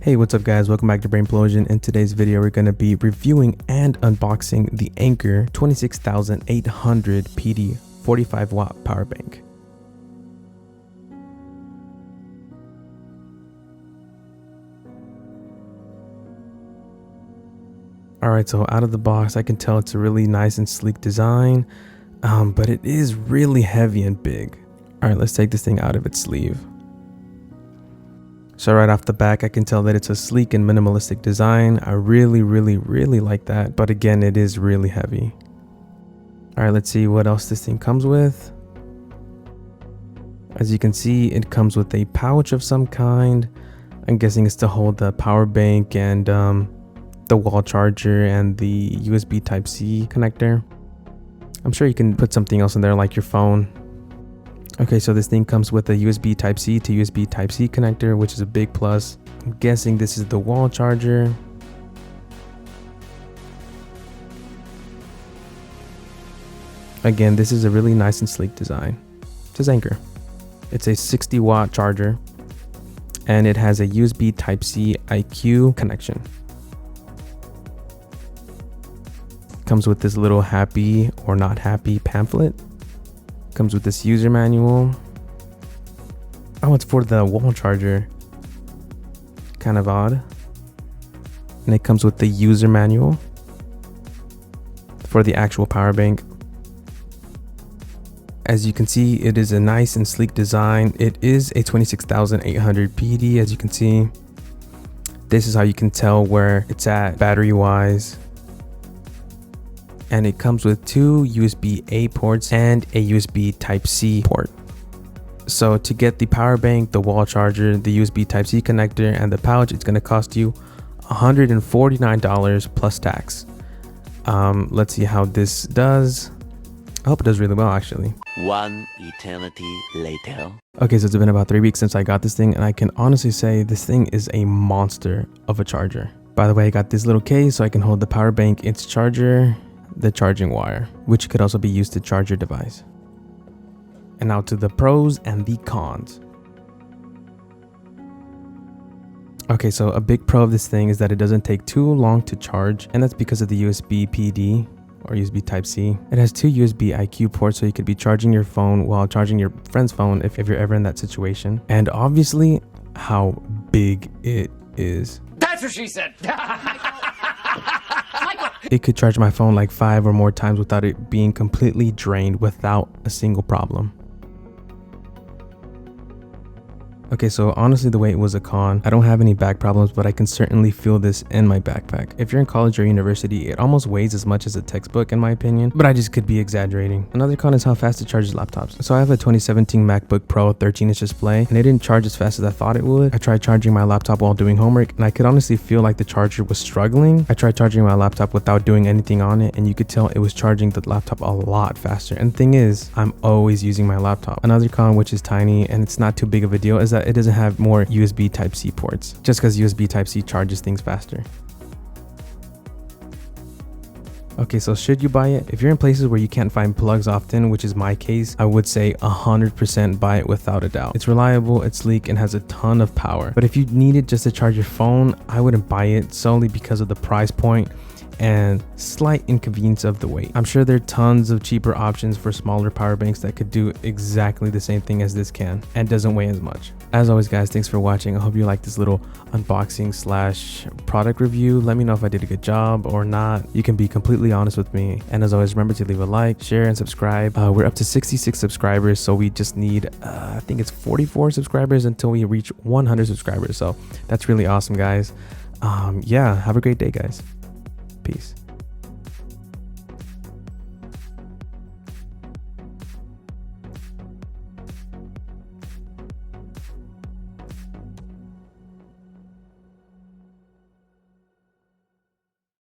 Hey, what's up guys? Welcome back to Brainplosion. In today's video, we're going to be reviewing and unboxing the Anker 26800 PD 45 watt power bank. Alright, so out of the box, I can tell it's a really nice and sleek design, but it is really heavy and big. Alright, let's take this thing out of its sleeve. So right off the back, I can tell that it's a sleek and minimalistic design. I really like that. But again, it is really heavy. All right, let's see what else this thing comes with. As you can see, it comes with a pouch of some kind. I'm guessing it's to hold the power bank and the wall charger and the USB Type-C connector. I'm sure you can put something else in there like your phone. Okay, so this thing comes with a USB Type-C to USB Type-C connector, which is a big plus. I'm guessing this is the wall charger. Again, this is a really nice and sleek design. It says Anker. It's a 60 watt charger and it has a USB Type-C IQ connection. Comes with this little happy or not happy pamphlet. Comes with this user manual. Oh, it's for the wall charger. Kind of odd. And it comes with the user manual for the actual power bank. As you can see, it is a nice and sleek design. It is a 26800 PD, as you can see. This is how you can tell where it's at battery wise. And it comes with two USB-A ports and a USB Type-C port. So to get the power bank, the wall charger, the USB Type-C connector, and the pouch, it's going to cost you $149 plus tax. Let's see how this does. I hope it does really well, actually. One eternity later. Okay, so it's been about 3 weeks since I got this thing, and I can honestly say this thing is a monster of a charger. By the way, I got this little case so I can hold the power bank, its charger, the charging wire, which could also be used to charge your device. And now to the pros and the cons. Okay, so a big pro of this thing is that it doesn't take too long to charge, and that's because of the USB PD or USB Type-C. It has two USB IQ ports, so you could be charging your phone while charging your friend's phone if you're ever in that situation. And obviously, how big it is. That's what she said. It could charge my phone like 5 or more times without it being completely drained without a single problem. Okay, so honestly, the way it was a con, I don't have any back problems, but I can certainly feel this in my backpack. If you're in college or university, it almost weighs as much as a textbook in my opinion, but I just could be exaggerating. Another con is how fast it charges laptops. So I have a 2017 MacBook Pro 13-inch display, and it didn't charge as fast as I thought it would. I tried charging my laptop while doing homework, and I could honestly feel like the charger was struggling. I tried charging my laptop without doing anything on it, and you could tell it was charging the laptop a lot faster. And the thing is, I'm always using my laptop. Another con, which is tiny, and it's not too big of a deal, is that it doesn't have more USB Type-C ports, just because USB Type-C charges things faster. Okay, so should you buy it? If you're in places where you can't find plugs often, which is my case, I would say 100% buy it without a doubt. It's reliable, it's sleek, and has a ton of power. But if you need it just to charge your phone, I wouldn't buy it solely because of the price point and slight inconvenience of the weight. I'm sure there are tons of cheaper options for smaller power banks that could do exactly the same thing as this can and doesn't weigh as much. As always guys, thanks for watching. I hope you like this little unboxing slash product review. Let me know if I did a good job or not. You can be completely honest with me. And as always, remember to leave a like, share, and subscribe. We're up to 66 subscribers, so we just need I think it's 44 subscribers until we reach 100 subscribers. So that's really awesome guys. Yeah, have a great day guys. Peace.